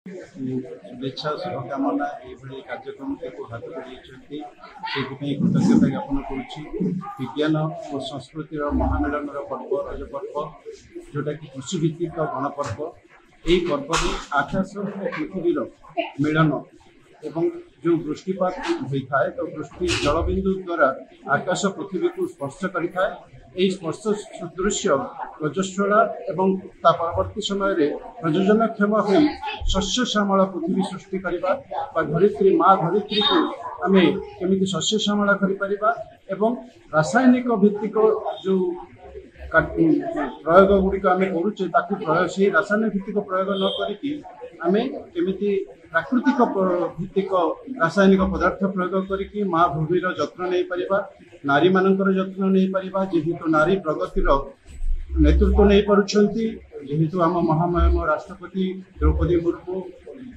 शुभेच्छा शुभकामना ये कार्यक्रम को हाथ बढ़ाई कृतज्ञता ज्ञापन करुज्ञान और संस्कृतिर महामिलन पर्व रज पर्व जोटा कि कृषिभित्तिक गणपर्व यही पर्व में आकाश और पृथ्वी मिलन एवं जो वृष्टिपात होता है तो वृष्टि जलबिंदु द्वारा आकाश पृथ्वी को स्पर्श करता है। यही स्पर्श सदृश्य रजस्वला एवं परवर्ती समय प्रयोजनक्षम हो शस्य श्यामल पृथ्वी सृष्टि करवा धरित्री माँ धरित्री को आम केमी शस्य श्यामल कर रासायनिक भित्तिक जो प्रयोग गुड़िक आम करुचे प्रयोग से रासायनिक भित्तिक प्रयोग न करके आम केमी प्राकृतिक भित्तिक रासायनिक पदार्थ प्रयोग करके माँ भूमिर जत्न नहीं पारिबा नारी मानकर जत्न नहीं पारिबा जेहेतु नारी प्रगतिर नेतृत्व नहीं पारुछंती जेहेतु आम महामहिम राष्ट्रपति द्रौपदी मुर्मू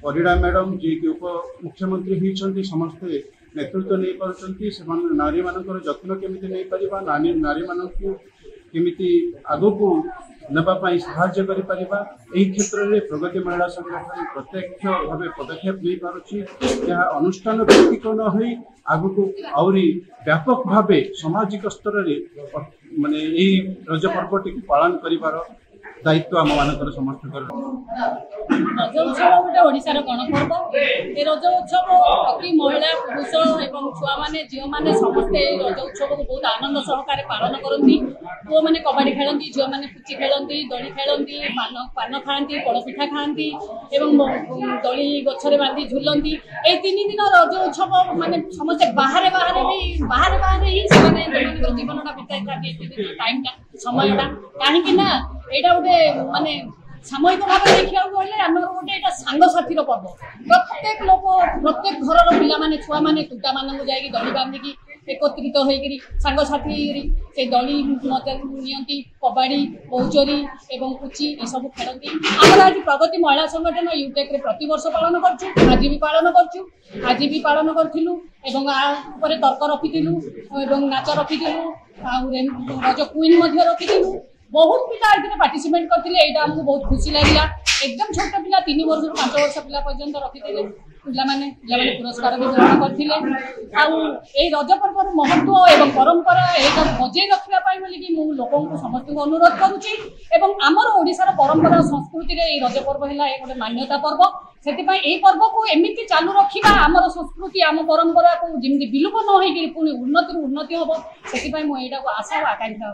परिड़ा मैडम जी की उप मुख्यमंत्री होती समस्ते नेतृत्व नहीं पारुछंती से नारी मानकर जत्न केमिति नहीं पारिबा नारी मानकु केमिति आगको नवाई साहाय्य करिपरिबा एही क्षेत्र में प्रगति महिला संगठन प्रत्यक्ष भाव पदक्षेप नहीं पारुछि यह अनुष्ठान भित्तिक न होई आगको आउरी व्यापक भाव सामाजिक स्तर रे माने एही रज पर्वटी पालन करिवार दायित्व आम मानकर समस्त कर रज उत्सव गोटे ओडिशार गणपर्व ए रज उत्सव प्रति महिला पुरुष एवं छुआ माने झील माने समस्ते रज उत्सव को बहुत आनंद सहकार पालन करती पुओ मैंने कबाड़ी खेलती झील मैंने पुची खेलती दड़ी खेलती पान खाती पड़पिठा खाती दड़ी गछरे बांधी झुलती ए 3 दिन रज उत्सव माने समस्ते बाहर ही जीवनटा बिताई टाइमटा समयटा कहीं एटा गोटे माने सामयिक भाव देखा गले आम गोटे सांगसाथी पर्व प्रत्येक लोक प्रत्येक घर पिला माने छुआ माने टूटा मान जाकि दड़ी बांधिकी एकत्रित होकर सांगसाथी से दड़ी नि कबाड़ी बहुचोरी एवं पुची ये सब खेलती आम आज प्रगति महिला संगठन यूटेक प्रति वर्ष पालन करछु आज भी पालन करूँ तर्क रखीलु नाच रखीलु रज क्वीन रखीलु बहुत पिला पार्टिसिपेट करते यहाँ बहुत खुशी लगे एकदम छोट पिला 3 वर्ष 5 वर्ष पिला पर्यंत रखी पिलाने पुरस्कार भी ग्रहण करते रज पर्वर महत्व एवं परंपरा यहाँ बजे रखापी मुझे लोक समस्त अनुरोध करुच्ची आमर ओडिशार परंपरा संस्कृति में रज पर्व है गोटे मान्यता पर्व से पर्व को एमती चालू रखा आमर संस्कृति आम परंपरा को जमी विलुप न हो पुणी उन्नति हम से आशा और आकांक्षा